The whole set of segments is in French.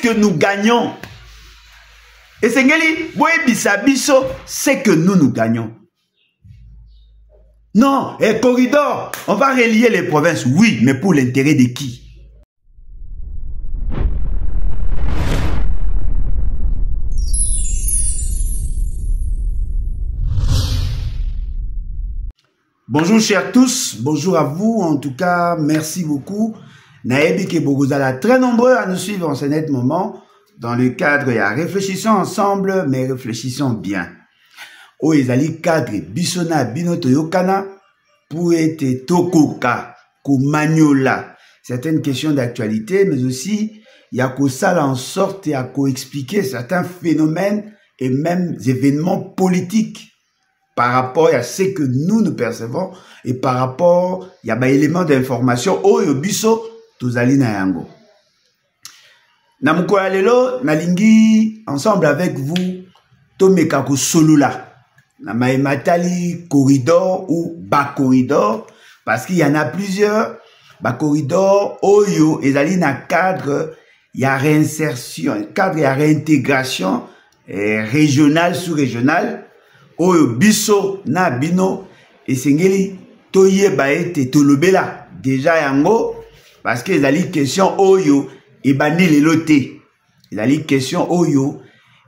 que nous gagnons. Et Sengeli, Bisabiso, c'est que nous gagnons. Non, et corridor, on va relier les provinces, oui, mais pour l'intérêt de qui? Bonjour chers tous, bonjour à vous, en tout cas, merci beaucoup. Naebi ke Bogozala, très nombreux à nous suivre en ce net moment, dans le cadre, il y a réfléchissons ensemble, mais réfléchissons bien. O ezali cadre, bisona, binoto yokana, pour être tokoka, komanyola, certaines questions d'actualité, mais aussi, il y a qu'au sale en sorte et à co-expliquer certains phénomènes et même événements politiques par rapport à ce que nous percevons et par rapport il y a des éléments d'information oyo biso tozali na yango. Na mukolo lelo nalingi ensemble avec vous tomeka ko solula na maematali corridor ou bas corridor parce qu'il y en a plusieurs bas corridor oyo ezali na cadre il y a réinsertion cadre il y a réintégration régionale sous-régionale oyo biso na bino esengeli toyeba ete tolobela déjà yango parce que ezali question oyo ebandi lelo te ezali question oyo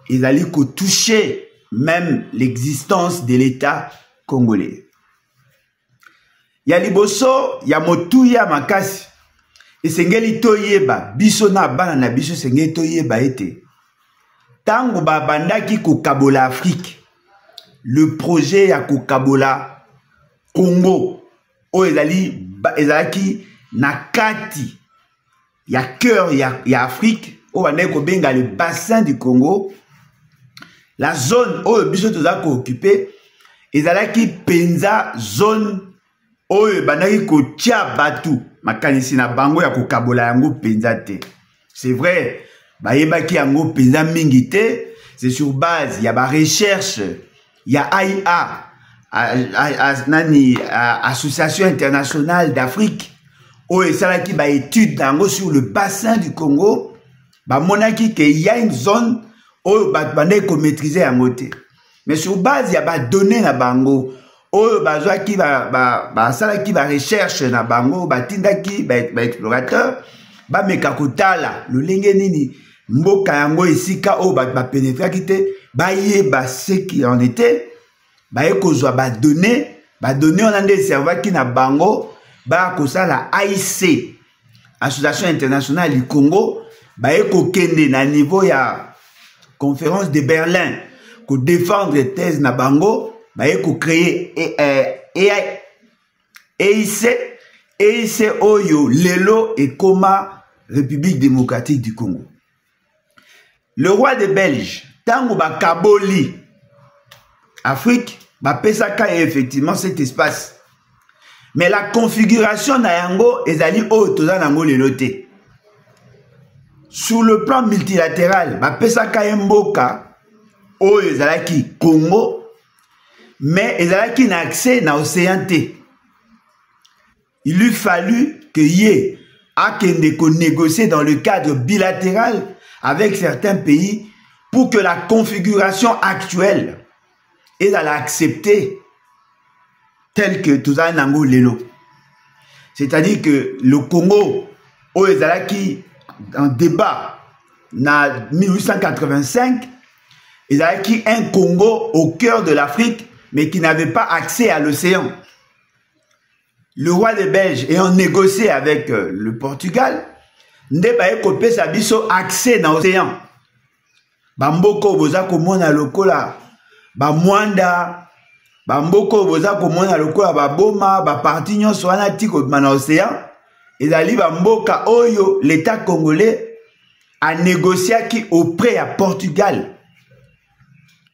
ezali ko toucher même l'existence de l'État congolais. Ya liboso ya motuya makasi esengeli toyeba biso na bana na biso esengeli toyeba ete tango babandaki ko kabola Afrique le projet ya kokabola Congo o ezalaki na kati ya cœur ya Afrique o bande ko benga le bassin du Congo la zone o biso toza ko occuper ezalaki penza zone o bandaki ko tia batu makanisi na bango ya kokabola yango penza te. C'est vrai bayebaki yango penza mingi te, c'est sur base ya ba recherche. Il y a AIA, Association internationale d'Afrique, où il y a une étude sur le bassin du Congo, il y a une zone où il faut maîtriser un côté. Mais sur base, il y a des données dans Bango, où il y a une recherche dans Bango, il y a un explorateur, le lingenini, mboka yango esika o ba pénétrer kité ba yeba ce qui en était ba ekozwa ba donner on a des serveurs qui na bango ba ko sala AIC Association internationale du Congo ba ekokende na niveau ya conférence de Berlin ko défendre thèse na bango ba eko créer AIC oyo lelo et koma République démocratique du Congo. Le roi des Belges, tango ba kaboli Afrique, ba pesaka effectivement cet espace. Mais la configuration na yango ezali o toza nango lelote. Sur le plan multilatéral, ba pesaka mboka o ezalaki Congo, mais ezalaki na accès na océan T. Il lui fallu que yé akende ko négocier dans le cadre bilatéral avec certains pays pour que la configuration actuelle est à l'accepter telle que tout ça nango lelo. C'est-à-dire que le Congo, au ezalaki en débat en 1885, ezalaki un Congo au cœur de l'Afrique, mais qui n'avait pas accès à l'océan. Le roi des Belges ayant négocié avec le Portugal, Ndeba ekope sa biso accès dans l'océan. Bamboko boza komona lokola ba mwanda, bamboko boza komona lokola ba boma, ba parti nyonso wana tiko na océan. Ezali bamboka oyo l'État congolais a négocié qui auprès à Portugal.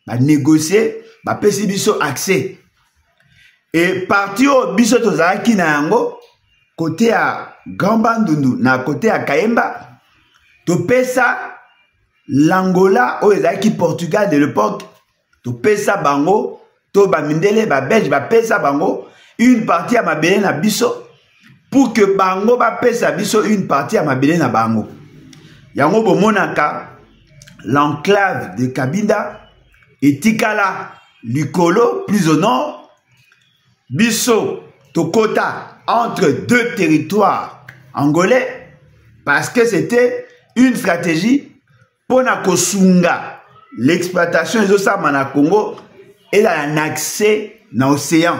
Ba négocié, ba pesi biso accès. Et parti au biso tozaki na yango côté à Grand Bandundu, na côté à Kayemba, to pesa l'Angola au ezaki Portugal de l'époque, to pesa bango, to ba mindele ba belge ba pesa bango une partie à mabele na biso pour que bango ba pesa biso une partie à mabele na bango. yango bomonaka l'enclave de Cabinda etikala likolo plus au nord, biso tokota entre deux territoires angolais parce que c'était une stratégie pour na kosunga l'exploitation des osama na Congo et un accès dans l'océan.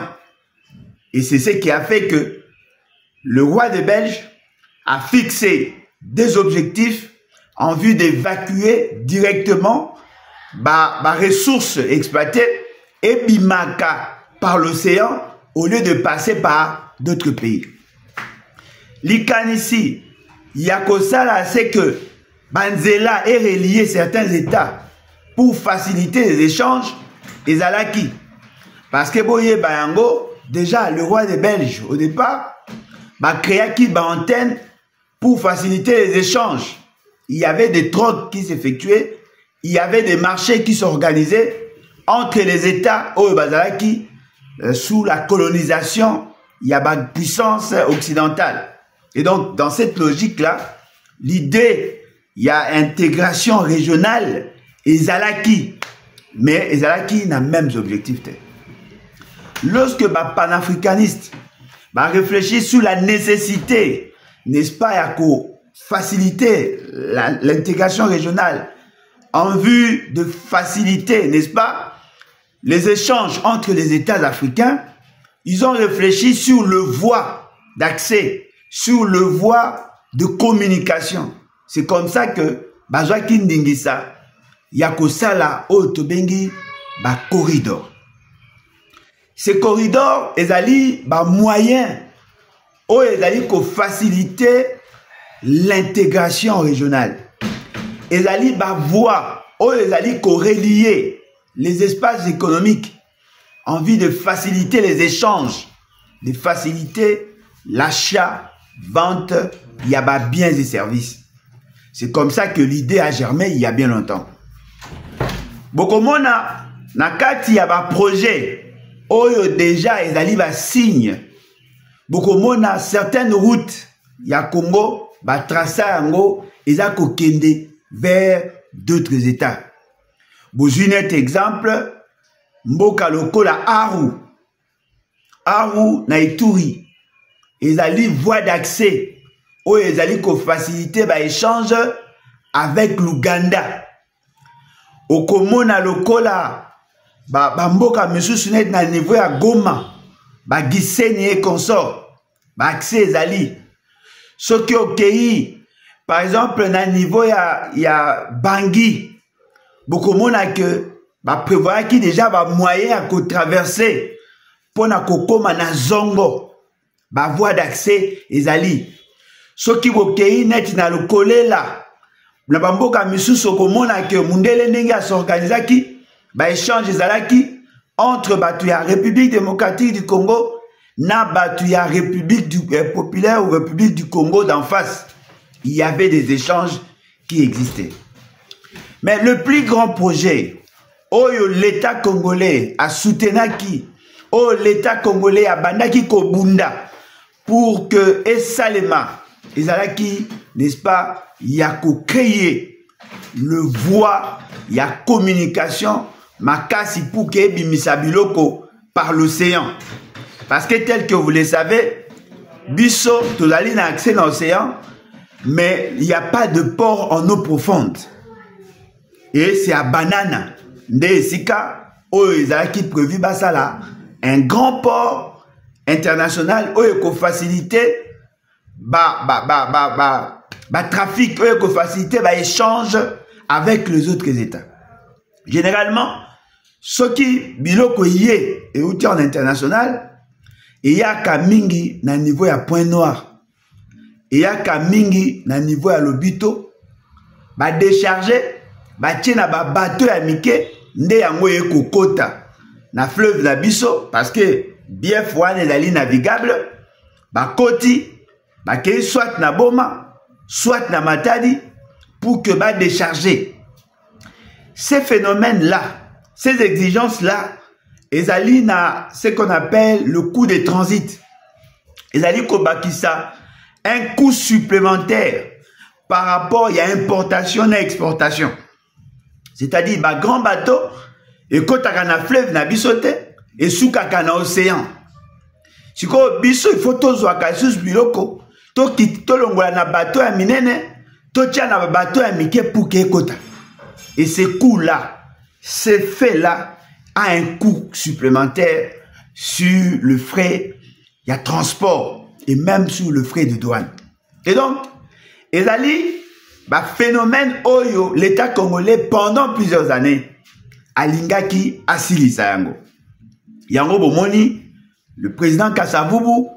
Et c'est ce qui a fait que le roi de Belge a fixé des objectifs en vue d'évacuer directement les ressources exploitées et bimaka par l'océan au lieu de passer par d'autres pays. L'ici, Yakosala, c'est que Banzela est relié certains États pour faciliter les échanges et Zalaki. Parce que Boye Bayango, déjà le roi des Belges au départ, créé une antenne pour faciliter les échanges. Il y avait des trocs qui s'effectuaient, il y avait des marchés qui s'organisaient entre les États au Bazalaki sous la colonisation, il y a une puissance occidentale. Et donc, dans cette logique-là, l'idée, il y a intégration régionale et Zalaki. Mais Zalaki n'a même objectif. Lorsque les panafricanistes réfléchissent sur la nécessité, n'est-ce pas, à faciliter l'intégration régionale en vue de faciliter, n'est-ce pas, les échanges entre les États africains, ils ont réfléchi sur le voie d'accès, sur le voie de communication. C'est comme ça que Bazwaki Ndingisa, Yakosala Otobengi, corridor. Ces corridors, ils allaient moyen, ils allaient faciliter l'intégration régionale. Ils allaient voie, ils allaient relier les espaces économiques en vue de faciliter les échanges, de faciliter l'achat, vente, il y a biens et services. C'est comme ça que l'idée a germé il y a bien longtemps. Bokomona, nakati ya ba projet, oyo déjà ezali ba signe. Bokomona certaines routes ya Congo, ba trasa yango eza kokende vers d'autres États. Bozuinet exemple, mboka lokola Aru. Aru na Ituri. Ezali voie d'accès. Oyo ezali ko faciliter ba échange avec l'Ouganda. Okomona lokola mboka misusu net na niveau ya Goma. Ba Gisenyi et consort. Ba accès ezali. Soki okei par exemple na niveau ya Bangui. Bokomona que prévoir qui déjà moyen à traverser pour na kokoma na zongo voie d'accès ezali. Ce qui bokei net na lokole la na bamboka misusu komona que mundele ndenge s'organisaki échange ezalaki entre batu ya République démocratique du Congo na batu ya République populaire ou République du Congo d'en face. Il y avait des échanges qui existaient. Mais le plus grand projet, l'État congolais a soutenu l'État congolais a bandaki kobunda pour que Esalema, Ezalaki, n'est-ce pas, il y a créer le voie, il y a communication, makasi pour que bimisabiloko par l'océan. Parce que tel que vous le savez, biso, tozali na accès dans l'océan, mais il n'y a pas de port en eau profonde. Et c'est à Banana, Ndesika, qui prévu basala, un grand port international où il faut faciliter trafic, où il faut faciliter échange avec les autres États. Généralement, ce qui biloko yé et outil en international, il y a kamingi na niveau ya Point Noir, il y a kamingi na niveau ya Lobito, décharger. Batina bateau ya mike nde yango ekokota na fleuve na biso parce que bien fouane ezali navigable bakoti bakei soit na Boma soit na Matadi pour que décharger. Ces phénomènes là, ces exigences là ezali na ce qu'on appelle le coût de transit. Ezali ko bakisa un coût supplémentaire par rapport à importation et exportation. C'est-à-dire, ma grand bateau, et quand tu as un fleuve, na bisote, et sous un océan. Si tu as biso, il faut que tu aies un biloko, tu as un bateau à minene, tu as un bateau à mike pour que kota. Et ce coût-là, ce fait-là, a un coût supplémentaire sur le frais, il y a transport, et même sur le frais de douane. Et donc, ezali, phénomène oyo, l'État congolais, pendant plusieurs années, alingaki asilisa yango. Yango bomoni, le président Kasavubu,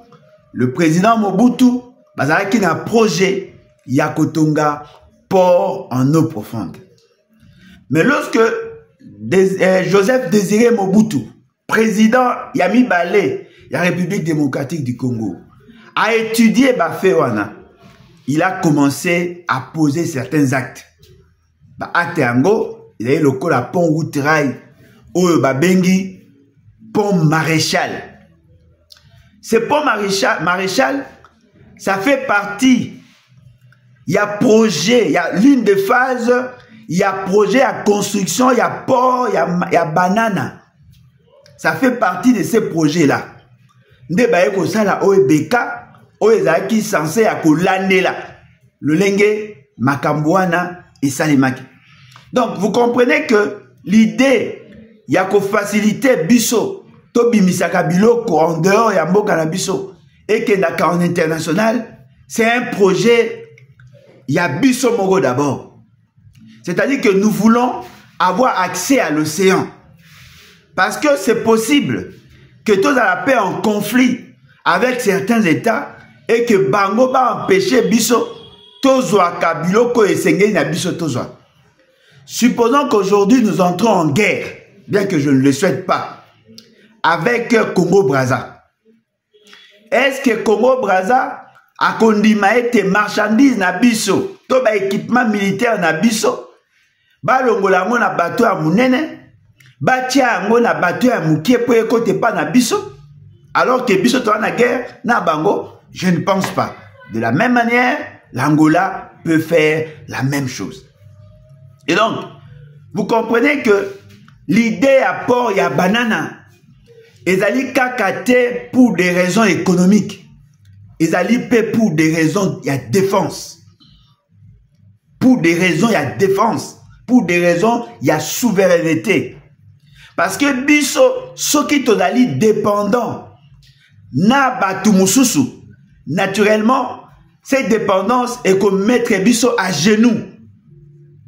le président Mobutu, bazalaki na projet Yakotonga, port en eau profonde. Mais lorsque Joseph Désiré Mobutu, président Yami Balé, la République démocratique du Congo, a étudié Bafewana, il a commencé à poser certains actes. Acte yango, il a eu le col à pont route rail, ou Babengi, pont maréchal. Ce pont maréchal, ça fait partie, il y a projet, il y a l'une des phases, il y a projet à construction, il y a port, il y a banana. Ça fait partie de ces projets-là. Nde baye ko sala OEBK, OEZaki censé à kolande là. Le lenge makambouana et salimaki. Donc vous comprenez que l'idée y a ko faciliter biso to bimisaka biloko en dehors ya mboka na biso et que naka en international, c'est un projet y a biso moko d'abord. C'est-à-dire que nous voulons avoir accès à l'océan. Parce que c'est possible que tous à la paix en conflit avec certains États et que Bango va empêcher biso tozwa kabiloko et sengeli na biso tozwa. Supposons qu'aujourd'hui nous entrons en guerre, bien que je ne le souhaite pas, avec Congo-Brazza. Est-ce que Congo-Brazza a kondima ete marchandises na biso, to ba équipement militaire na biso, ba longola ngo na bateau ya munene, ba tia ngo na bateau ya mukie po ekote pa na biso, alors que biso to na guerre na bango? Je ne pense pas. De la même manière, l'Angola peut faire la même chose. Et donc, vous comprenez que l'idée à port ya banana, ezali kakate pour des raisons économiques. Ezali pe pour des raisons ya défense. Pour des raisons ya défense. Pour des raisons ya souveraineté. Parce que biso soki tozali dépendant na batu mususu, naturellement cette dépendance est qu'on mettre biso à genoux.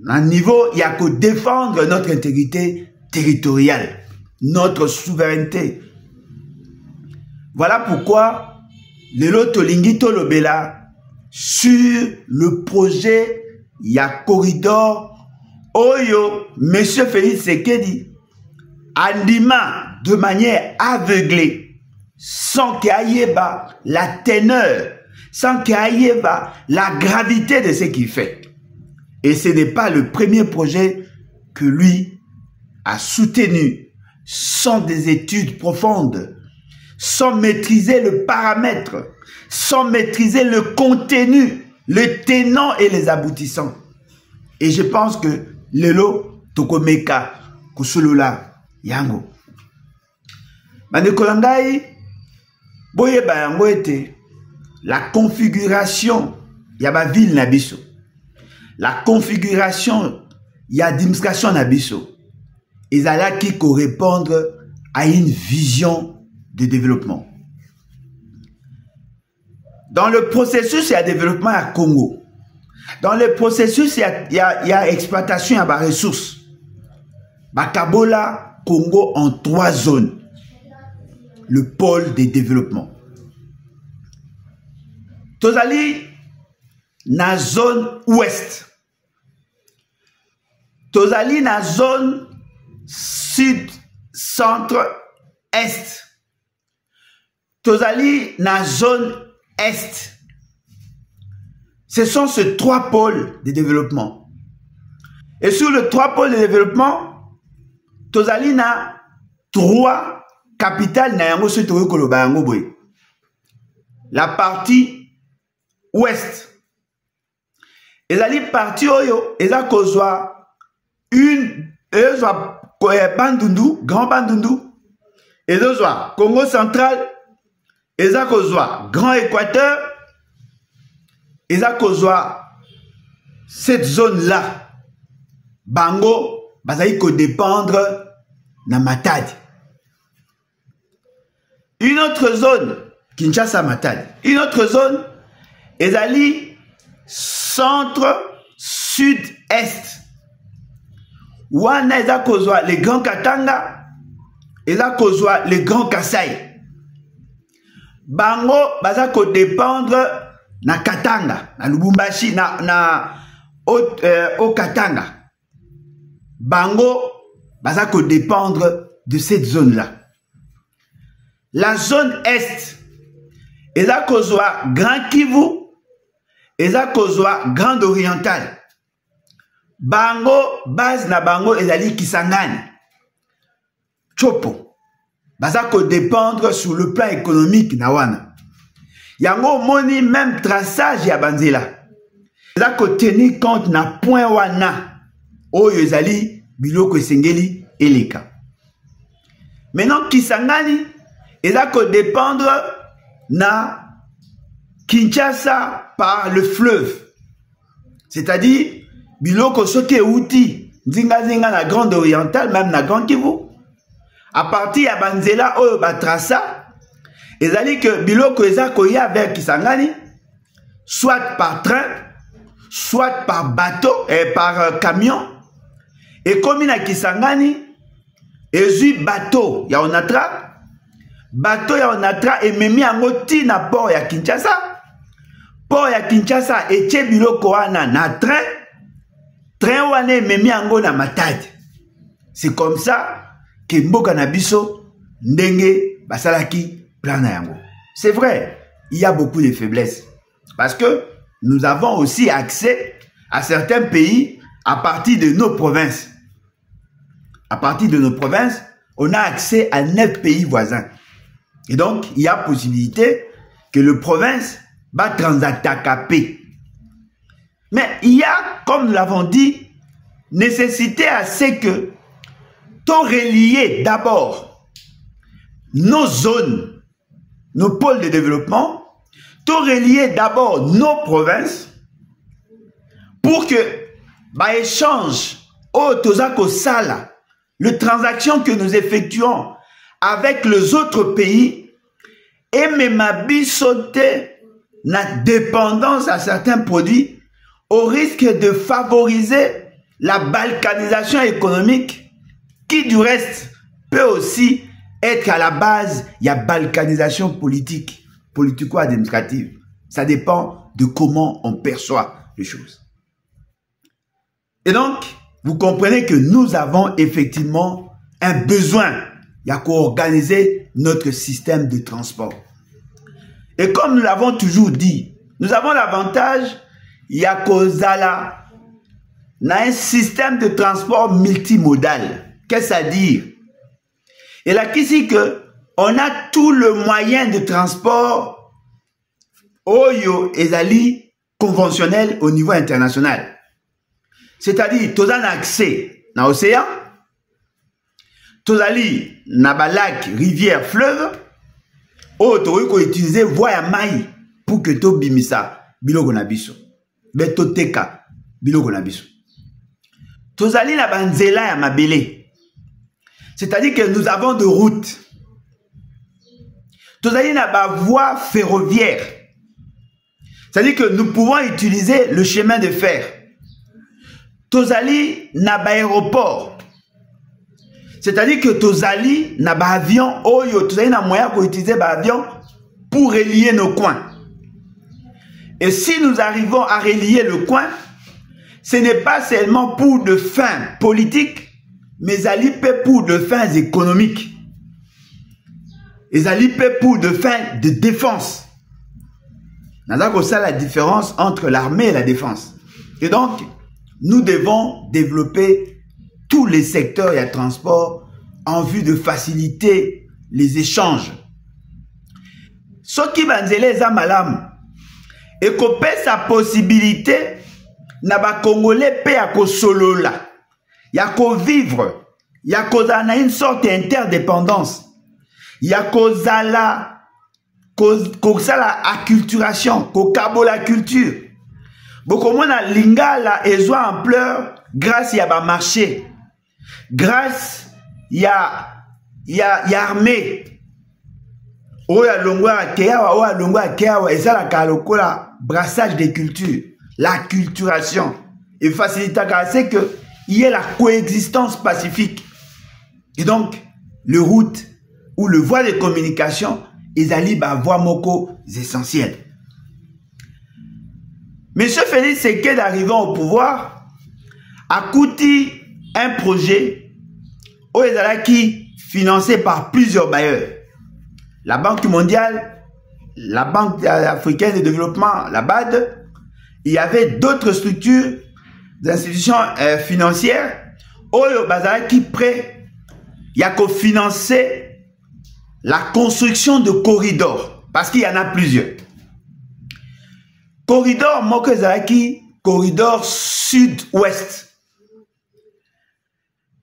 À niveau, il y a que défendre notre intégrité territoriale, notre souveraineté. Voilà pourquoi le Lotolingi Tolobela sur le projet il y a corridor Oyo, Monsieur Félix Sekedi andima de manière aveuglée, sans qu'il y ait la teneur, sans qu'il y ait la gravité de ce qu'il fait. Et ce n'est pas le premier projet que lui a soutenu sans des études profondes, sans maîtriser le paramètre, sans maîtriser le contenu, le tenant et les aboutissants. Et je pense que Lelo Tokomeka Kusulula Yango. Manekolangai, boye bayango ete la configuration yaba ville nabiso. La configuration ya administration nabiso. Ezala qui correspondre à une vision de développement. Dans le processus, il y a développement à Congo. Dans le processus, il y a exploitation à des ressources. Bakabola, Congo en 3 zones. Le pôle de développement. Tozali, na zone ouest. Tozali, na zone sud, centre, est. Tozali, na zone est. Ce sont ces 3 pôles de développement. Et sur les 3 pôles de développement, Tozali na 3 capitales na yango se towe koloba yango boye. La partie ouest. ezali parti oyo eza kozwa ezwa Bandundu, Grand Bandundu, ezozwa Congo Central, eza kozwa Grand Équateur, eza kozwa cette zone là bango bazali ko dépendre na Matadi. Une autre zone Kinshasa Matadi, une autre zone ezali centre sud-est wana eza kozwa les Grands Katanga, eza kozwa les Grands Kasai. Bango baza ko dépendre na Katanga, na Lubumbashi, au Katanga. Bango baza ko dépendre de cette zone-là. La zone est, eza kozwa Grand Kivu, eza kozwa Grand Oriental. Bango, base na bango ezali Kisangani. Chopo. Baza ko dépendre sur le plan économique na wana. Yango moni même traçage ya banzela. Eza ko tenir compte na point wana. Oyo ezali biloko esengeli eleka. Maintenant Kisangani eza ko dépendre na Kinshasa par le fleuve. C'est-à-dire biloko soki outi nzinga na Grande Orientale, même na Grand Kivu. À partir ya banzela oyo batrasa, ezali que biloko eza koya vers Kisangani, soit par train, soit par bateau et par camion. Et comme na Kisangani, ezui bateau ya Onatra, et memi yango ti na port ya Kinshasa. Port ya Kinshasa etie biloko wana na train, train wana memi yango na Matadi. C'est comme ça que mboka na biso ndenge basalaki plan na yango. C'est vrai, il y a beaucoup de faiblesses parce que nous avons aussi accès à certains pays à partir de nos provinces. À partir de nos provinces, on a accès à 9 pays voisins. Et donc, il y a possibilité que le province va transattaquer. Mais il y a, comme nous l'avons dit, nécessité à ce que tout relier d'abord nos zones, nos pôles de développement, tout relier d'abord nos provinces pour que échange au Tozako Sala, les transactions que nous effectuons avec les autres pays et même sauter la dépendance à certains produits au risque de favoriser la balkanisation économique qui du reste peut aussi être à la base, il y a balkanisation politique, politico-administrative. Ça dépend de comment on perçoit les choses. Et donc, vous comprenez que nous avons effectivement un besoin, il y a qu'à organiser notre système de transport. Et comme nous l'avons toujours dit, nous avons l'avantage, il y a qu'à un système de transport multimodal. Qu'est-ce à dire? Et là, qu'ici que on a tout le moyen de transport oyo ezali conventionnel au niveau international. C'est-à-dire, tu as accès à l'océan, tu as na lac, rivière, fleuve, ou tu as utilisé voie à maille pour que tu bimisa biloko na biso. Beto teka biloko na biso. Tu as na banzela ya mabele. C'est-à-dire que nous avons de routes. Tu as na voie ferroviaire. C'est-à-dire que nous pouvons utiliser le chemin de fer. Tozali na ba aéroport. C'est-à-dire que Tozali na ba avion, oyo Tozali na moyen pour utiliser ba avion pour relier nos coins. Et si nous arrivons à relier le coin, ce n'est pas seulement pour de fins politiques, mais pour de fins économiques. Et pour de fins de défense. C'est ça la différence entre l'armée et la défense. Et donc, nous devons développer tous les secteurs et le transport en vue de faciliter les échanges. Ce qui va nous aider à malam et qu'on sa possibilité na ba Congolais pe ya ko solola, ya ko vivre, ya ko na une sorte d'interdépendance, ya ko zala, ko sala acculturation, ko kabola culture. Bokomona lingala ezwa ampleur grâce ya ba marché, grâce ya armée. Oya longwa keawa et ça la kalokola brassage des cultures, la culturation et facilite c'est que il y ait la coexistence pacifique. Et donc le route ou le voie de communication ezali ba voie moko essentiel. Monsieur Félix Tshisekedi arrivant au pouvoir a coûté un projet au ezalaki financé par plusieurs bailleurs. La Banque mondiale, la Banque africaine de développement, la BAD, il y avait d'autres structures, d'institutions financières, Oyo Bazalaki prêt, il y a qu'à financer la construction de corridors, parce qu'il y en a plusieurs. Corridor Moko Zalaki, corridor sud-ouest.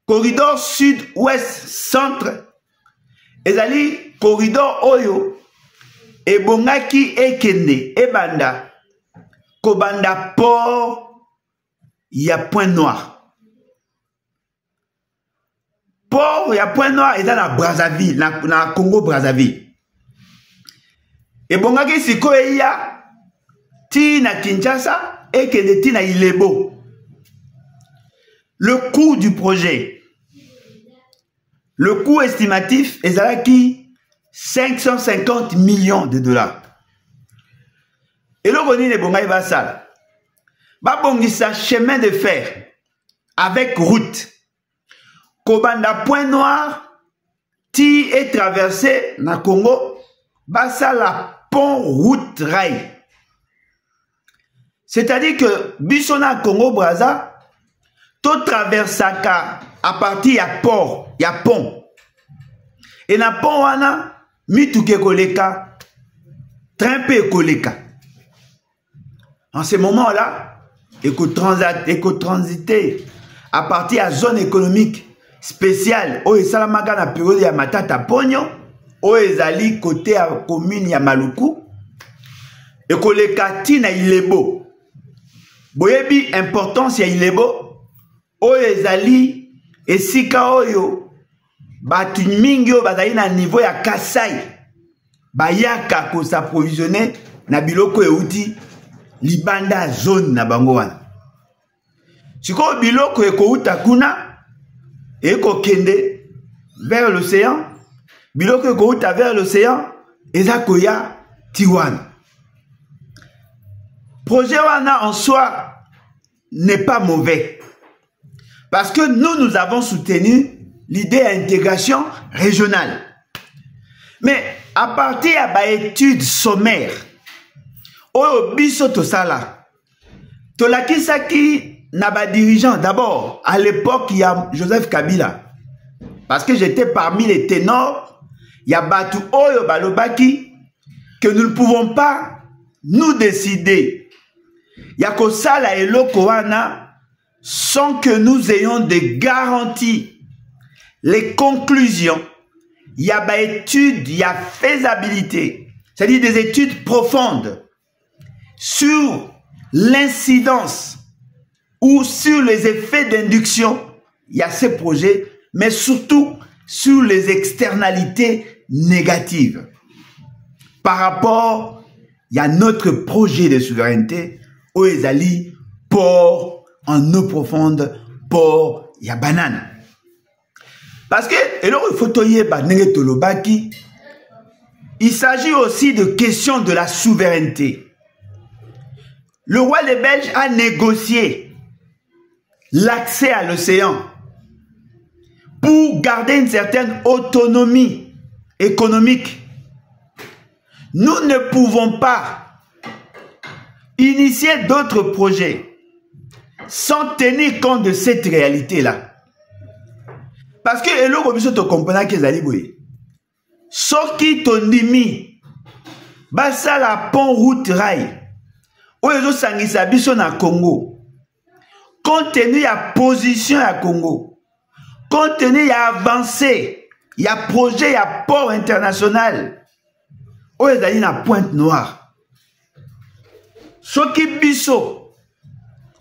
Corridor sud-ouest, centre, ezali corridor Oyo, et bongaki ekende, ebanda, kobanda port, il y a Point Noir. Port, il y a Point Noir, et dans la Brazzaville, na Congo Brazzaville. Et bongaki siko il y a ti na Kinshasa, ekende ti na Ilebo. Le coût du projet, le coût estimatif est à 550 millions de dollars. Et le Roni de Bongaï Vassal, Babongisa chemin de fer avec route. Kobanda Point Noir, ti est traversé na Congo, Bassala pont route rail. C'est-à-dire que Bissona Congo Brazza, tout traversaka à partir ya port, ya pont. Et na pont wana, mituke koleka, trempe koleka. En ce moment-là, éco-transiter à partir à zone économique spéciale, où est Salamaka na période ya Matata Pogno, où est Zali côté à commune ya Maluku, et koleka tina Ilebo. Boyebi importance ya Ilebo, oyo ezali esika oyo batu mingi oyo bazali na niveau ya Kasai bayaka ko s'approvisionner na biloko euti libanda zone na bango wana. Siko biloko ekouta kuna eko kende vers l'océan, biloko ekouta vers l'océan eza koya Tiwana. Projet wana en soi n'est pas mauvais. Parce que nous avons soutenu l'idée d'intégration régionale. Mais à partir de l'étude sommaire, au biso tosala, tolakisaki naba dirigeant d'abord, à l'époque, il y a Joseph Kabila. Parce que j'étais parmi les ténors, il y a Batu Oyo Balobaki, que nous ne pouvons pas nous décider. Il y a Kosala et Lokoana, sans que nous ayons des garanties, les conclusions, il y a des études, il y a faisabilité, c'est-à-dire des études profondes sur l'incidence ou sur les effets d'induction, il y a ces projets, mais surtout sur les externalités négatives. Par rapport, il y a notre projet de souveraineté, Oezali, port, en eau profonde, port, il y a banane. Parce que, il s'agit aussi de questions de la souveraineté. Le roi des Belges a négocié l'accès à l'océan pour garder une certaine autonomie économique. Nous ne pouvons pas initier d'autres projets sans tenir compte de cette réalité-là. Parce que elo kobiso to comprendre que zali boye. Soki tondimi basa la pont route rail. Oyo sangisa biso na Congo. compte tenu de la position à Congo, compte tenu de l'avancée, il y a projet, il y a port international, où ils allaient dans Pointe-Noire. Ce qui biso,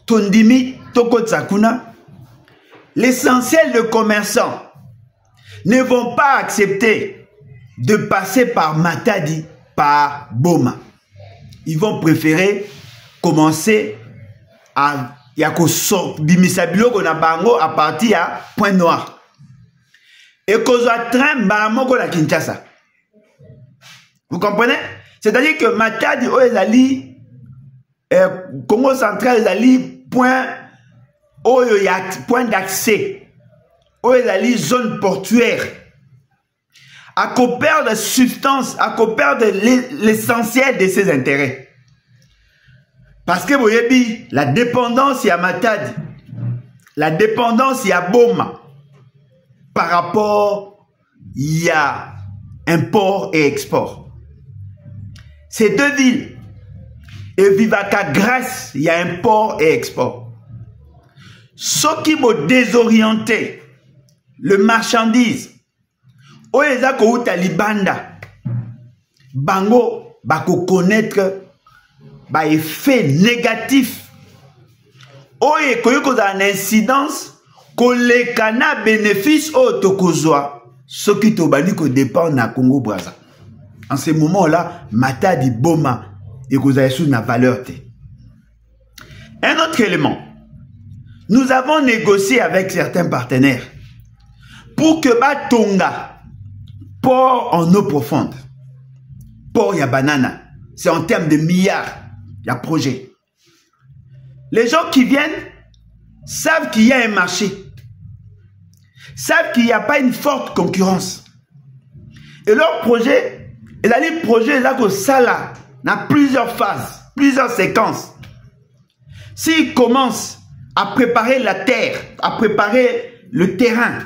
Tondimi, Toko Tsakuna, l'essentiel de commerçants ne vont pas accepter de passer par Matadi, par Boma. Ils vont préférer commencer à à partir à Pointe-Noire. Et qu'on a train Baramoko la Kinshasa. Vous comprenez? C'est-à-dire que Matadi, Oezali, Congo central, Oezali, point d'accès, Oezali, zone portuaire. À qu'on perde de substance, à qu'on perde l'essentiel de ses intérêts. Parce que vous voyez, la dépendance, il y a Matadi. La dépendance, il y a Boma. Par rapport, il y a import et export. Ces deux villes. Et Vivaka, grâce, il y a import et export. Ce qui m'a désorienté, le marchandise, Oeza ko uta libanda, bango bako connaître ba effet négatif. Oye koyoko za une incidence kolekana bénéfice o tokozwa ce qui tobani ko dépend na Congo Brazza. En ce moment-là, Matadi Boma et koza sous na valeur te. Un autre élément, nous avons négocié avec certains partenaires pour que Batonga port en eau profonde. Port Yabanana. C'est en termes de milliards. Il y a projet. Les gens qui viennent savent qu'il y a un marché. Savent qu'il n'y a pas une forte concurrence. Et leur projet, les projets là que ça là, dans plusieurs phases, plusieurs séquences. S'ils commencent à préparer la terre, à préparer le terrain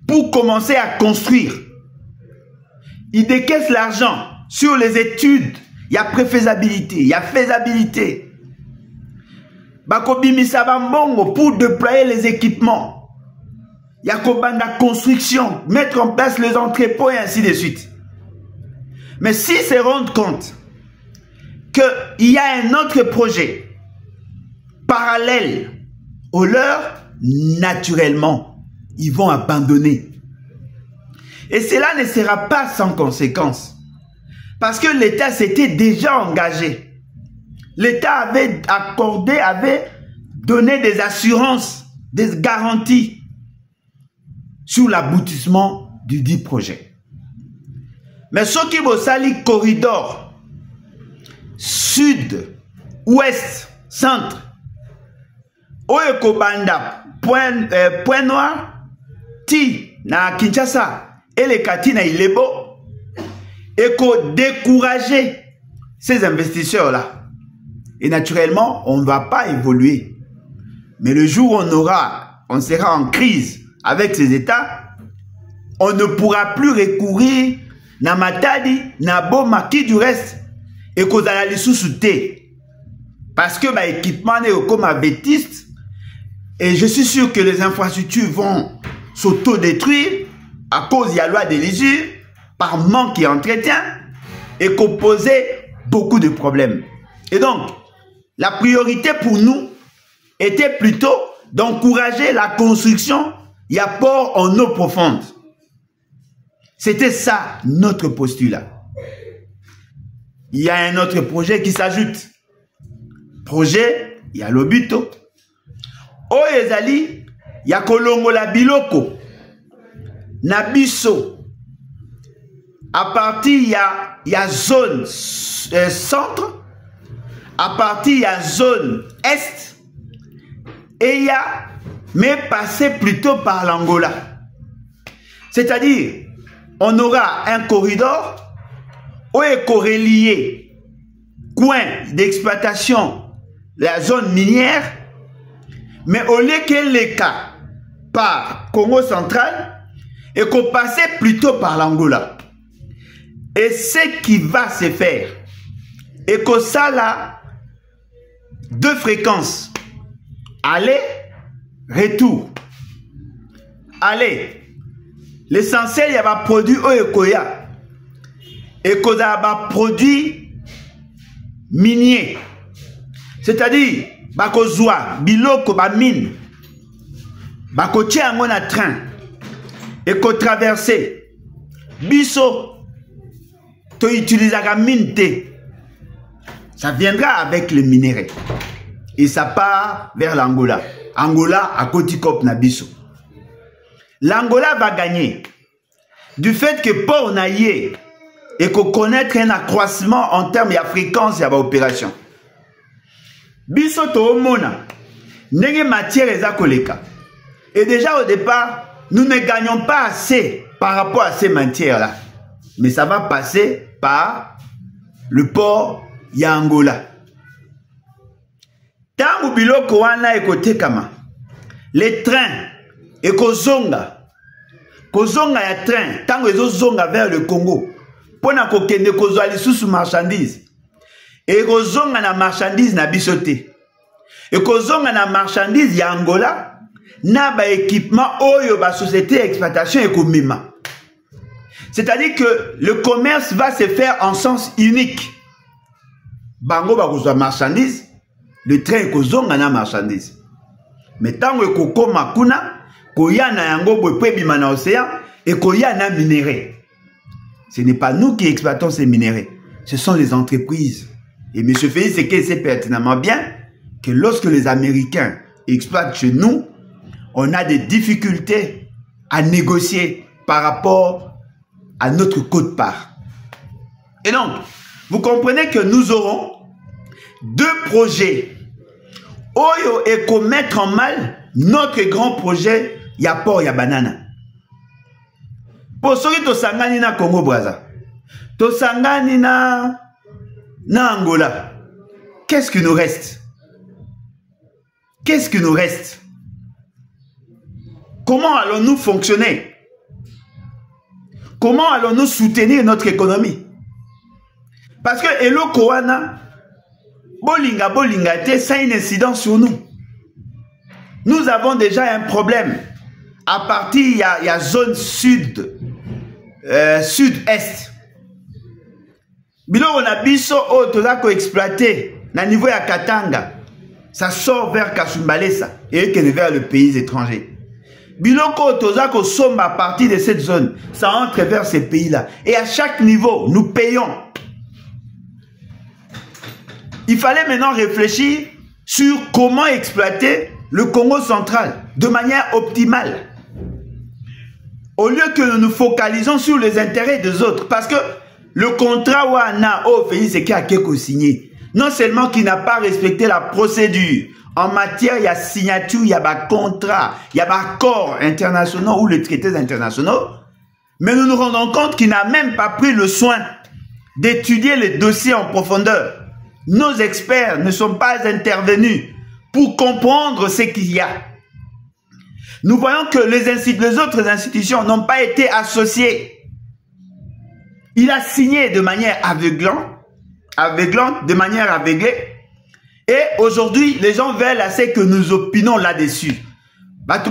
pour commencer à construire, ils décaissent l'argent sur les études. Il y a préfaisabilité, il y a faisabilité. Bakobimi Sabambongo pour déployer les équipements. Il y a la construction, mettre en place les entrepôts et ainsi de suite. Mais s'ils se rendent compte qu'il y a un autre projet parallèle au leur, naturellement, ils vont abandonner. Et cela ne sera pas sans conséquence. Parce que l'État s'était déjà engagé. L'État avait accordé, avait donné des assurances, des garanties sur l'aboutissement du dit projet. Mais ce qui vous sali corridor sud, ouest, centre, Oyekobanda, Point Noir, Ti, na Kinshasa, et les Katina Ilebo, et qu'on décourager ces investisseurs-là. Et naturellement, on ne va pas évoluer. Mais le jour où on sera en crise avec ces États, on ne pourra plus recourir na Matadi, na Boma, qui du reste, et qu'on a les sous-soutés. Parce que l'équipement est comme un bêtiste, et je suis sûr que les infrastructures vont s'auto-détruire à cause de la loi de l'usure, par manque et entretien, et qu'on posait beaucoup de problèmes. Et donc, la priorité pour nous était plutôt d'encourager la construction et à port en eau profonde. C'était ça notre postulat. Il y a un autre projet qui s'ajoute. Projet, il y a l'Obito. O Ezali, il y a Kolongola Biloko. Nabiso. À partir, il y a zone centre. À partir, il y a zone est. Et il y a, mais passé plutôt par l'Angola. C'est-à-dire, on aura un corridor où est corrélié coin d'exploitation la zone minière, mais au lieu que les cas par Congo central et qu'on passait plutôt par l'Angola. Et ce qui va se faire, et que ça là, deux fréquences, aller retour. Allez, l'essentiel, il y a un produit Oekoya. Et qu'il y a un produit minier. C'est-à-dire, bakozwa, biloko, ba mine. Bakotie ango na train. Et qu'on traverse. Biso, to utilisera mine te. Ça viendra avec le minerai. Et ça part vers l'Angola. Angola à Kotikop na biso. L'Angola va gagner du fait que pour naïe et qu'on connaître un accroissement en termes de fréquence et d'opération. Biso to mona nenge matière eza koleka. Et déjà au départ, nous ne gagnons pas assez par rapport à ces matières-là. Mais ça va passer par le port ya Angola. Tangu biloko wana ekotekama. Les trains ekozonga. Kozonga ya train tangu ezozonga vers le Congo. Pona kokende kozwa lisusu marchandise. Ekozonga na marchandise na bisote. Ekozonga na marchandise ya Angola na ba équipement oyo ba société d'exploitation ekomima. C'est-à-dire que le commerce va se faire en sens unique. Bango ba kozwa marchandise, le train ekozonga na marchandise. Mais tango ekokoma kuna koya na yango boye bima na océan et koya na minerai. Ce n'est pas nous qui exploitons ces minéraux, ce sont les entreprises. Et M. Félix sait pertinemment bien que lorsque les Américains exploitent chez nous, on a des difficultés à négocier par rapport à notre quote-part. Et donc, vous comprenez que nous aurons deux projets. Oyo et qu'on mettre en mal notre grand projet Yapor Yabanana. Pour ceux qui tosangani na Congo Brazza, tosangani na Angola, qu'est-ce qui nous reste? Qu'est-ce qui nous reste? Comment allons-nous fonctionner? Comment allons-nous soutenir notre économie? Parce que Elo Koana, Bolinga, ça a une incidence sur nous. Nous avons déjà un problème. À partir, il y a zone sud, sud-est. Bilo on a biso o tozako exploité na niveau ya Katanga. Ça sort vers Kasumbalesa et vers le pays étranger. Biloko tozako somba à partir de cette zone, ça entre vers ces pays-là. Et à chaque niveau, nous payons. Il fallait maintenant réfléchir sur comment exploiter le Congo central de manière optimale. Au lieu que nous nous focalisons sur les intérêts des autres. Parce que le contrat Wana au pays, c'est qu'il y a quelque signé. Non seulement qu'il n'a pas respecté la procédure. En matière, il y a signature, il y a des contrats, il y a des accords internationaux ou les traités internationaux. Mais nous nous rendons compte qu'il n'a même pas pris le soin d'étudier les dossiers en profondeur. Nos experts ne sont pas intervenus pour comprendre ce qu'il y a. Nous voyons que les autres institutions n'ont pas été associées. Il a signé de manière aveuglante, de manière aveuglée. Et aujourd'hui, les gens veulent assez que nous opinons là-dessus. Mais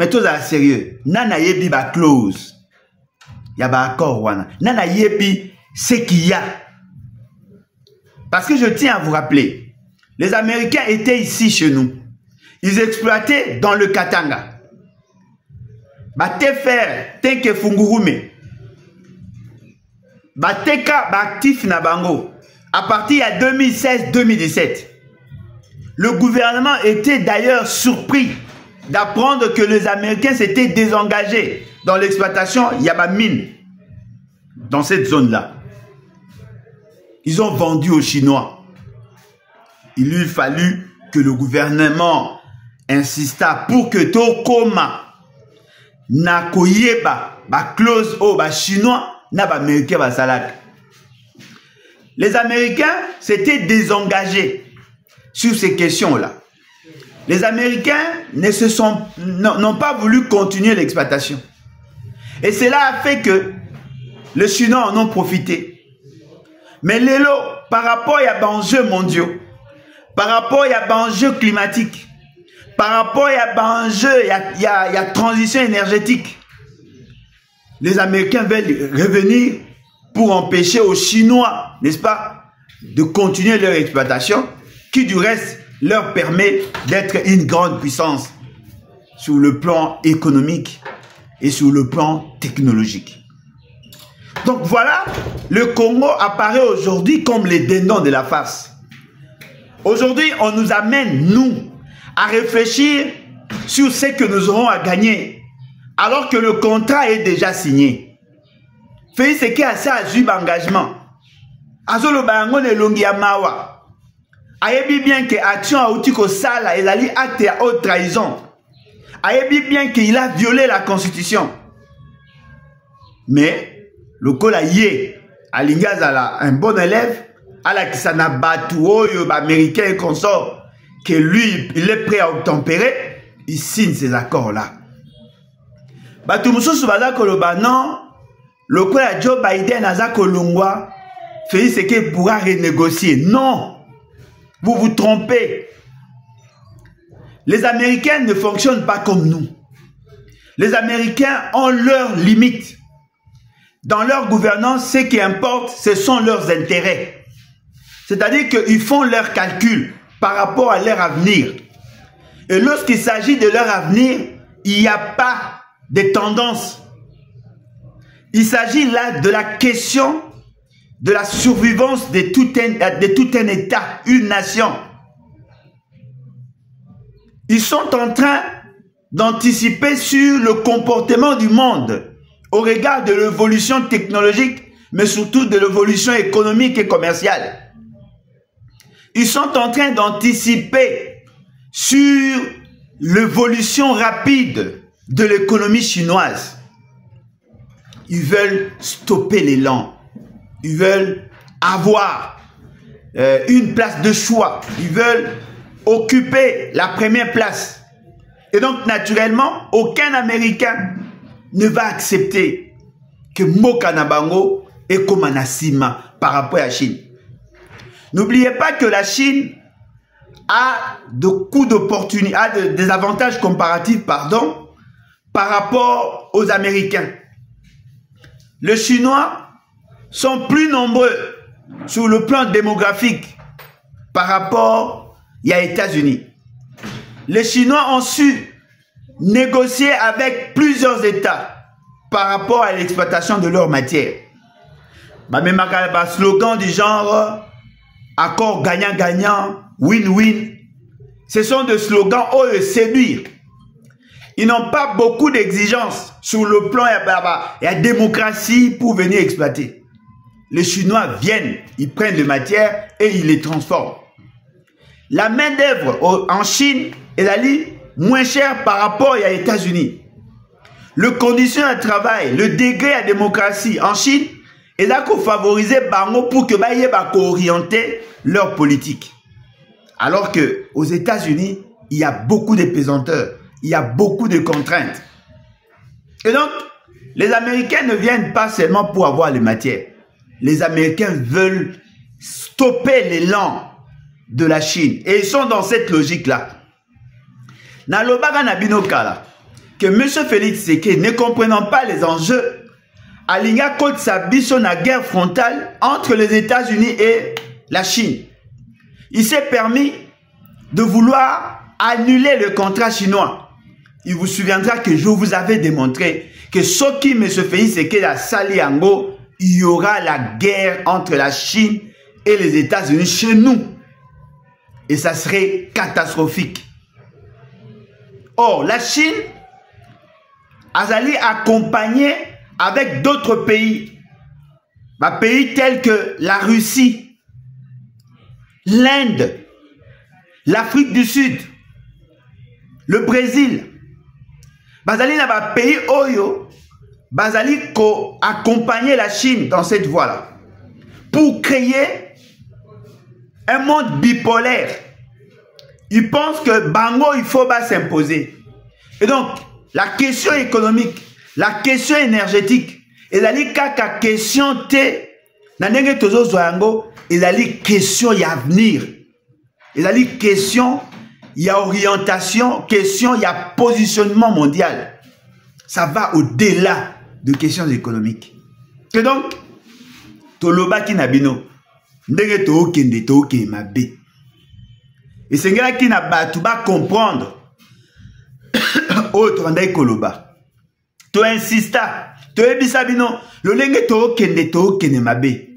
tout est sérieux. Nana yebi ba clause. Ya ba accord wana. Nana yebi ce qu'il y a. Parce que je tiens à vous rappeler, les Américains étaient ici chez nous. Ils exploitaient dans le Katanga. Batefer, tenke fungurume. Bateka, actif na bango. À partir de 2016-2017. Le gouvernement était d'ailleurs surpris d'apprendre que les Américains s'étaient désengagés dans l'exploitation Yabamine, dans cette zone-là. Ils ont vendu aux Chinois. Il lui fallut que le gouvernement insista pour que Tokoma na koyeba ba clause au ba chinois na ba américain ba salade. Les Américains s'étaient désengagés sur ces questions-là. Les Américains n'ont pas voulu continuer l'exploitation. Et cela a fait que les Chinois en ont profité. Mais l'élo, par rapport à des enjeux mondiaux, par rapport à l'enjeu climatique, par rapport à l'enjeu, il y a transition énergétique. Les Américains veulent revenir pour empêcher aux Chinois, n'est-ce pas, de continuer leur exploitation, qui du reste leur permet d'être une grande puissance sur le plan économique et sur le plan technologique. Donc voilà, le Congo apparaît aujourd'hui comme les dindons de la farce. Aujourd'hui, on nous amène, nous, à réfléchir sur ce que nous aurons à gagner, alors que le contrat est déjà signé. Félix Tshisekedi a ça à engagement. Azolo bango ne longi ya mawa. Ayebi bien que action a outi ko sala ezali acte à haute trahison. Ayebi bien qu'il a violé la constitution. Mais le colaïe Alingazala, un bon élève, à la kisana batu oyo américain et consort, que lui il est prêt à obtempérer, il signe ces accords là. Batu mususu baza koloba non, le cola Joe Biden aza kolongwa, Félix Tshisekedi pourra renégocier. Non, vous vous trompez. Les Américains ne fonctionnent pas comme nous. Les Américains ont leurs limites. Dans leur gouvernance, ce qui importe, ce sont leurs intérêts. C'est-à-dire qu'ils font leurs calculs par rapport à leur avenir. Et lorsqu'il s'agit de leur avenir, il n'y a pas de tendance. Il s'agit là de la question de la survivance de tout un État, une nation. Ils sont en train d'anticiper sur le comportement du monde au regard de l'évolution technologique, mais surtout de l'évolution économique et commerciale. Ils sont en train d'anticiper sur l'évolution rapide de l'économie chinoise. Ils veulent stopper l'élan. Ils veulent avoir une place de choix. Ils veulent occuper la première place. Et donc, naturellement, aucun Américain ne va accepter que Mokanabango est comme un Asima par rapport à la Chine. N'oubliez pas que la Chine a des avantages comparatifs, pardon, par rapport aux Américains. Les Chinois sont plus nombreux sur le plan démographique par rapport aux États-Unis. Les Chinois ont su négocier avec plusieurs États par rapport à l'exploitation de leur matière. Même un slogan du genre accord gagnant-gagnant, win-win. Ce sont des slogans où séduire. Ils n'ont pas beaucoup d'exigences sur le plan de la démocratie pour venir exploiter. Les Chinois viennent, ils prennent les matières et ils les transforment. La main-d'œuvre en Chine est allée moins chère par rapport aux États-Unis. Les conditions de travail, le degré de démocratie en Chine est là qu'on favorise Bango pour que Baye orienter leur politique. Alors que aux États-Unis, il y a beaucoup de pesanteurs, il y a beaucoup de contraintes. Et donc, les Américains ne viennent pas seulement pour avoir les matières. Les Américains veulent stopper l'élan de la Chine. Et ils sont dans cette logique-là. Nalobaga Nabinokala, que M. Félix Tshisekedi, ne comprenant pas les enjeux, Alinga Kote Sabiso na guerre frontale entre les États-Unis et la Chine. Il s'est permis de vouloir annuler le contrat chinois. Il vous souviendra que je vous avais démontré que ce qui M. Félix Tshisekedi a sali Ango, il y aura la guerre entre la Chine et les États-Unis chez nous. Et ça serait catastrophique. Or, la Chine a allé accompagner avec d'autres pays, pays tels que la Russie, l'Inde, l'Afrique du Sud, le Brésil. Bazali na ba pays oyo, bazali ko accompagner la Chine dans cette voie-là pour créer un monde bipolaire. Ils pensent que Bango, il faut pas s'imposer. Et donc, la question économique, la question énergétique, et la question te, na nenge tozo zoango, et la question y avenir. Il a dit question, il y a orientation, question, il y a positionnement mondial. Ça va au-delà de questions économiques. Et donc, toloba ki nabino, ndenge to okende to okende mabe. Et c'est là qui n'a pas tout bas comprendre. Autre ndai koloba. To insista, to ebisa bino, le lenge to okende mabe.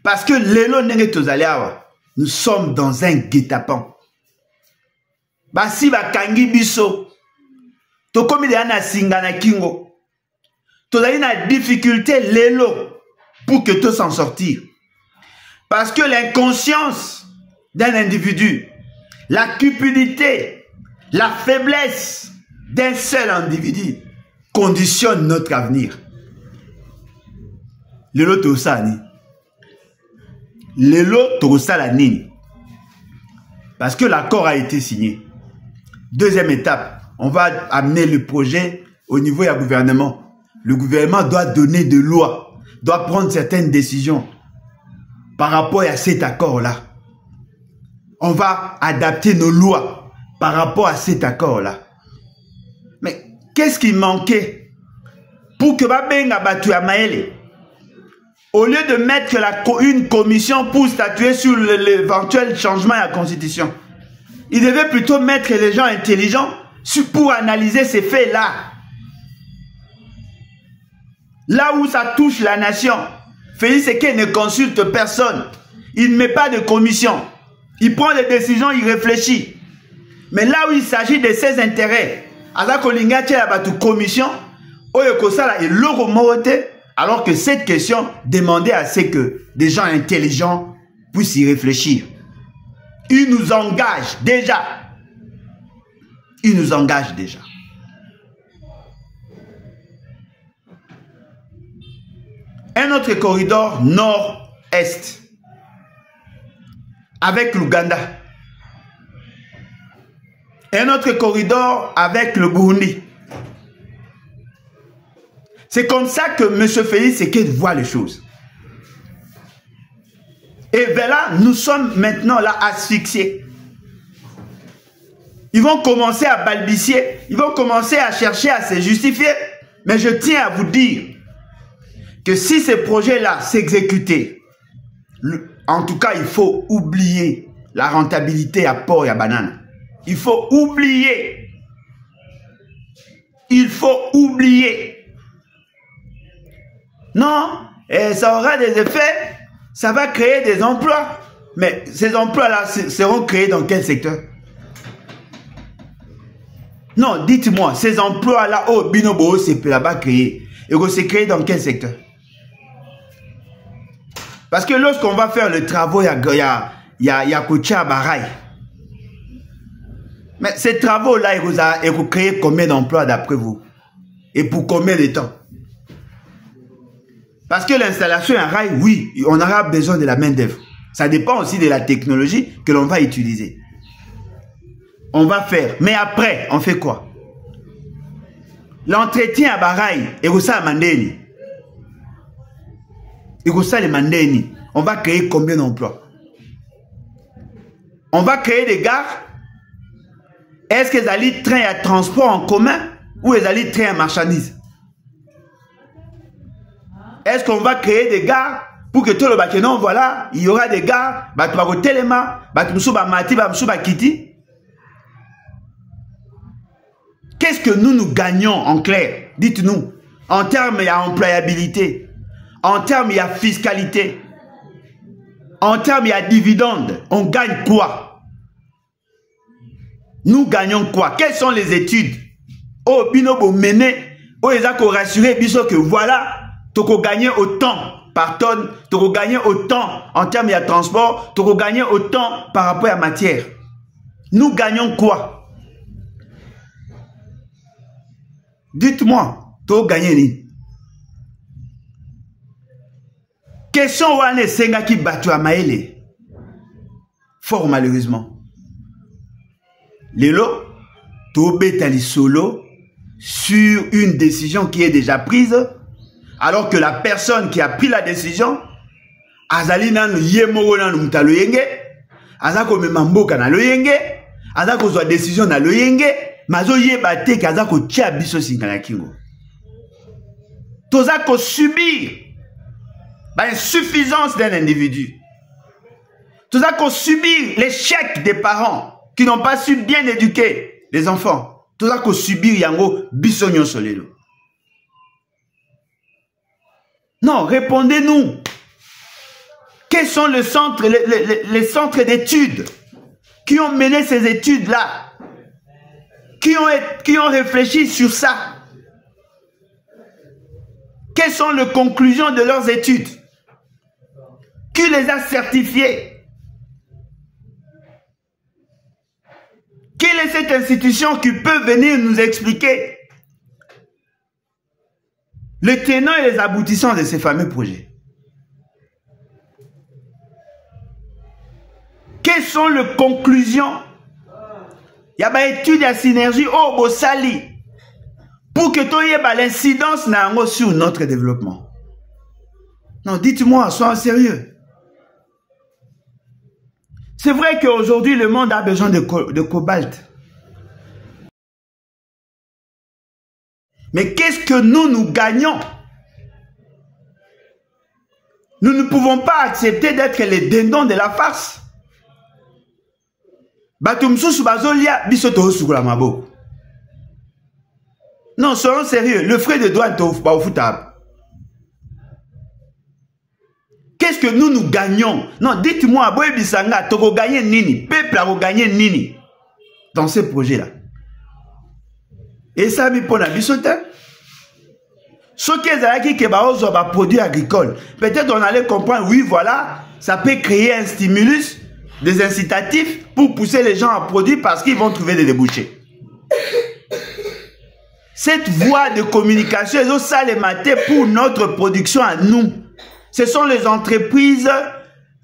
Parce que lelo ndenge to zaliawa. Nous sommes dans un guet-apens. Basi bakangi biso. To komi de ana singa na kingo. To zali na difficulté lelo pour que to s'en sortir. Parce que l'inconscience d'un individu, la cupidité, la faiblesse d'un seul individu conditionne notre avenir. Lelo to sani. Lelo Torosala Nini. Parce que l'accord a été signé. Deuxième étape, on va amener le projet au niveau du gouvernement. Le gouvernement doit donner des lois, doit prendre certaines décisions par rapport à cet accord-là. On va adapter nos lois par rapport à cet accord-là. Mais qu'est-ce qui manquait pour que Babenga Batuya Maele, au lieu de mettre une commission pour statuer sur l'éventuel changement à la Constitution, il devait plutôt mettre les gens intelligents pour analyser ces faits-là. Là où ça touche la nation, Félix Sekei ne consulte personne. Il ne met pas de commission. Il prend des décisions, il réfléchit. Mais là où il s'agit de ses intérêts, commission, alors que cette question demandait à ce que des gens intelligents puissent y réfléchir. Il nous engage déjà. Il nous engage déjà. Un autre corridor nord-est avec l'Ouganda. Un autre corridor avec le Burundi. C'est comme ça que M. Félix Sekei voit les choses. Et bien là, nous sommes maintenant là asphyxiés. Ils vont commencer à balbutier, ils vont commencer à chercher à se justifier. Mais je tiens à vous dire que si ces projets-là s'exécutaient, en tout cas, il faut oublier la rentabilité à porc et à banane. Il faut oublier. Il faut oublier. Non, et ça aura des effets, ça va créer des emplois. Mais ces emplois-là seront créés dans quel secteur? Non, dites-moi, ces emplois-là, oh, Binobo, c'est là-bas créé. Et c'est créé dans quel secteur? Parce que lorsqu'on va faire le travail, il y a Kocha Baraï. Mais ces travaux-là, ils vont créer combien d'emplois d'après vous? Et pour combien de temps? Parce que l'installation en rail, oui, on aura besoin de la main-d'œuvre. Ça dépend aussi de la technologie que l'on va utiliser. On va faire. Mais après, on fait quoi? L'entretien à Baraï, et ça à Mandeni. Et ça les Mandeni. On va créer combien d'emplois? On va créer des gares. Est-ce qu'ils allaient train à transport en commun ou ils allaient train à marchandises? Est-ce qu'on va créer des gares pour que tout le bateau, non, voilà, il y aura des gares, qu'est-ce que nous gagnons en clair? Dites-nous, en termes il y a employabilité, en termes il y a fiscalité, en termes il y a dividende, on gagne quoi? Nous gagnons quoi? Quelles sont les études? Oh, Binobo mené, oh, ils ont rassuré, que voilà, tu peux gagner autant par tonne, tu peux gagner autant en termes de transport, tu peux gagner autant par rapport à la matière. Nous gagnons quoi? Dites-moi, tu peux gagner ni? Question wane senga ki batu a maele. Fort malheureusement. Lelo, tu betali solo sur une décision qui est déjà prise. Alors que la personne qui a pris la décision, Azali nan yemoro nan mutalo yenge, azako memamboka na loyenge, azako zwa décision na loyenge, mazo yeba te kazako tia biso singa na kingo. Tozako subir l'insuffisance d'un individu. Tozako subir l'échec des parents qui n'ont pas su bien éduquer les enfants. Tozako subir yango biso nyonso lelo. Non, répondez-nous. Quels sont les centres d'études qui ont mené ces études-là, qui ont réfléchi sur ça? Quelles sont les conclusions de leurs études? Qui les a certifiées? Quelle est cette institution qui peut venir nous expliquer les tenants et les aboutissants de ces fameux projets? Quelles sont les conclusions? Il y a des études de synergie au Bossali pour que tu aies l'incidence sur notre développement. Non, dites-moi, soyez sérieux. C'est vrai qu'aujourd'hui, le monde a besoin de cobalt. Mais qu'est-ce que nous gagnons? Nous ne pouvons pas accepter d'être les dindons de la farce. Non, soyons sérieux. Le frais de douane, qu'est-ce que nous gagnons? Non, dites-moi, Bisanga, tu vas gagner nini? Peuple a gagné nini dans ce projet-là? Et ça, pour la bisote. Ce qui est produits agricoles, peut-être on allait comprendre, oui, voilà, ça peut créer un stimulus, des incitatifs pour pousser les gens à produire parce qu'ils vont trouver des débouchés. Cette voie de communication, ils ont ça les matés pour notre production à nous. Ce sont les entreprises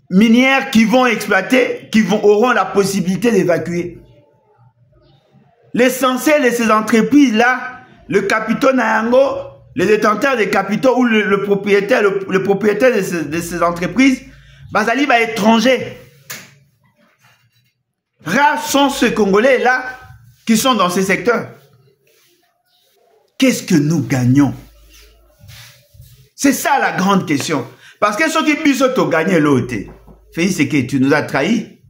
minières qui vont exploiter, auront la possibilité d'évacuer. L'essentiel de ces entreprises-là, le capitaux Nayango, les détenteurs des capitaux ou le propriétaire de ces entreprises, Bazali va étranger. Rares sont ces Congolais-là qui sont dans ces secteurs. Qu'est-ce que nous gagnons? C'est ça la grande question. Parce que ceux qui puissent gagner l'autre, Félix, c'est que tu nous as trahis.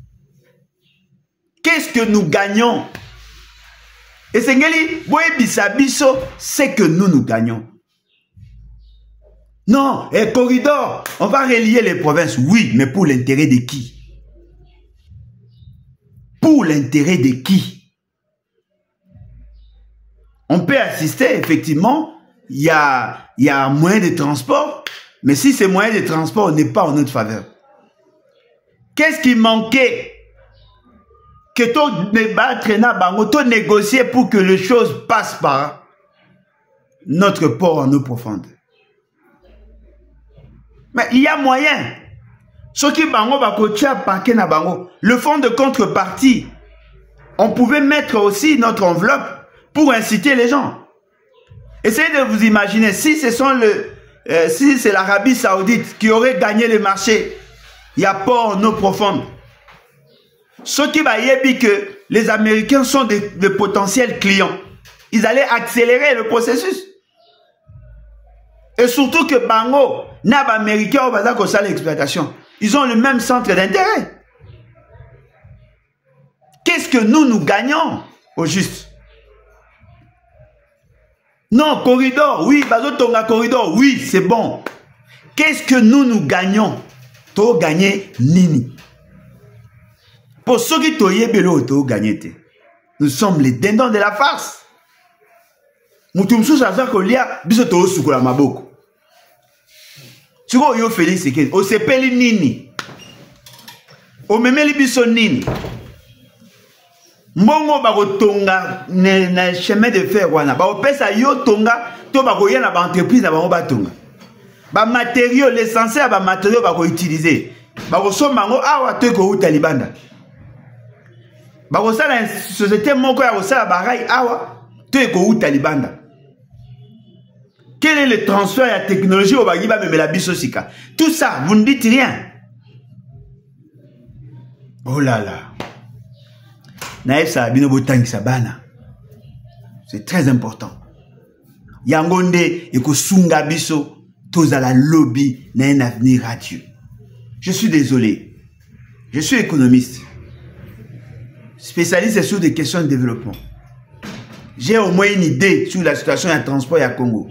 Qu'est-ce que nous gagnons? Et c'est que nous gagnons. Non, et corridor, on va relier les provinces. Oui, mais pour l'intérêt de qui? Pour l'intérêt de qui? On peut assister, effectivement, il y a un moyen de transport, mais si ce moyen de transport n'est pas en notre faveur, qu'est-ce qui manquait? Que tu débattre, tu négocier pour que les choses passent par notre port en eau profonde. Mais il y a moyen. Ce qui le fonds de contrepartie, on pouvait mettre aussi notre enveloppe pour inciter les gens. Essayez de vous imaginer, si ce sont si c'est l'Arabie Saoudite qui aurait gagné le marché, il y a port en eau profonde. Ce qui va dire que les Américains sont de potentiels clients. Ils allaient accélérer le processus. Et surtout que Bango, Nab Américain, au bazar ça l'exploitation. Ils ont le même centre d'intérêt. Qu'est-ce que nous gagnons au juste? Non, corridor, oui, Bazo Tonga corridor, oui, c'est bon. Qu'est-ce que nous gagnons? To gagner nini. Pour ceux qui t'ont yébélo, to gagner. Nous sommes les dindons de la farce. Moutoumsou chaza kolia, biso to sukola maboko. Suko yo Félix Sekedi, o sepeli nini? O memeli biso nini? Mbongo bako tonga na chemin de fer wana. Bako pesa yo tonga, to bako ya na ba entreprise na bango ba tonga. Ba matériaux, l'essentiel ba matériaux bako utiliser. Bako sombango awa to ko uta libanda. Bako sala société moko ya ko sala barai awa to ko uta libanda. Quel est le transfert à la technologie au Bagiba mais la bisosika? Tout ça, vous ne dites rien. Oh là là. Naïf Sabino Botang Sabana. C'est très important. Yangonde eko sunga biso tozala lobby na un avenir radieux. Je suis désolé. Je suis économiste. Spécialiste sur des questions de développement. J'ai au moins une idée sur la situation du transport à Congo.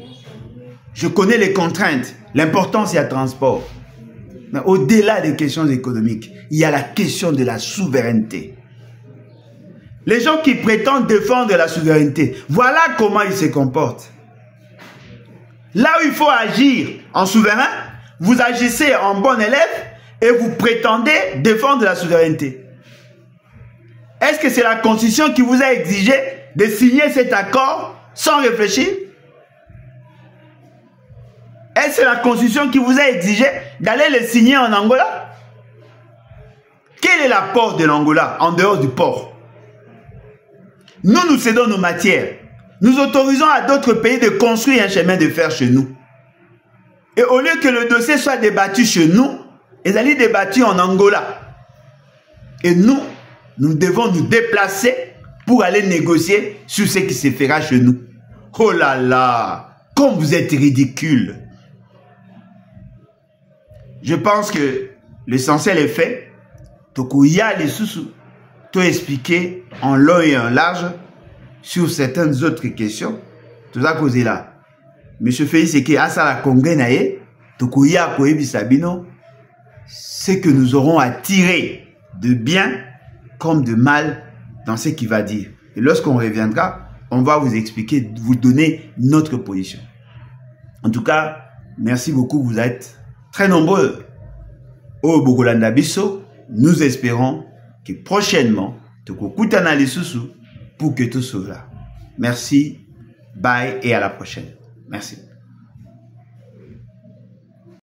Je connais les contraintes, l'importance du transport. Mais au-delà des questions économiques, il y a la question de la souveraineté. Les gens qui prétendent défendre la souveraineté, voilà comment ils se comportent. Là où il faut agir en souverain, vous agissez en bon élève et vous prétendez défendre la souveraineté. Est-ce que c'est la Constitution qui vous a exigé de signer cet accord sans réfléchir? Est-ce que c'est la Constitution qui vous a exigé d'aller le signer en Angola? Quel est l'apport de l'Angola en dehors du port? Nous cédons nos matières. Nous autorisons à d'autres pays de construire un chemin de fer chez nous. Et au lieu que le dossier soit débattu chez nous, il est débattu en Angola. Et nous devons nous déplacer pour aller négocier sur ce qui se fera chez nous. Oh là là, comme vous êtes ridicule. Je pense que l'essentiel est fait. Tokuya les sous tout expliquer en long et en large sur certaines autres questions. Tout ça causé là. Monsieur Félix c'est que à ça la congrès naé, Tokuya koebi sabino, c'est que nous aurons à tirer de bien comme de mal dans ce qu'il va dire. Et lorsqu'on reviendra, on va vous expliquer, vous donner notre position. En tout cas, merci beaucoup, vous êtes très nombreux au Bogolanda Bisso. Nous espérons que prochainement, tu vas les sous pour que tout soit là. Merci, bye et à la prochaine. Merci.